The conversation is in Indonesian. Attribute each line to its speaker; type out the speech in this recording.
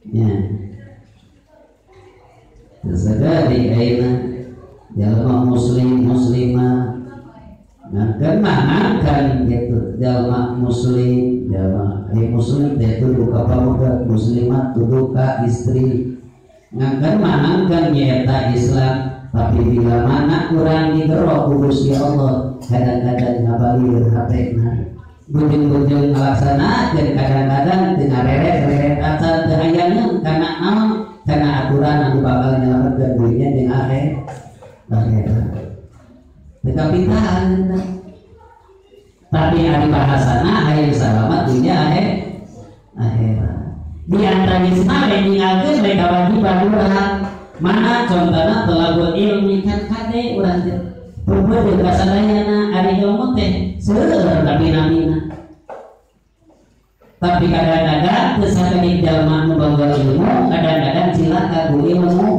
Speaker 1: Ya. Sekali aina jalma muslim muslimah ngangkan gitu jalma muslim jalma muslim itu duka pamuda muslimat duka istri ngangkan nyata Islam tapi bila mana kurang digerok Gusti Allah kadang-kadang ngabalir hapena bujung-bujung ngalaksanakeun kadang-kadang dengan reret acan teu hayangna karena naon karena aturan anu bakal nyelametkeun dunia jeung akhirat tekapitaan tapi ari bahasana hayang salamat dunia akhirat di antawisna meninggalkeun mereka wajiban urang mana contohna talabul ilmi kan kade urang teh peupeut kasadayana ari ilmu teh seueur tapi namina tapi kadang-kadang kesadaran jalma nu bangga ilmu kadang-kadang cilaka ku ilmu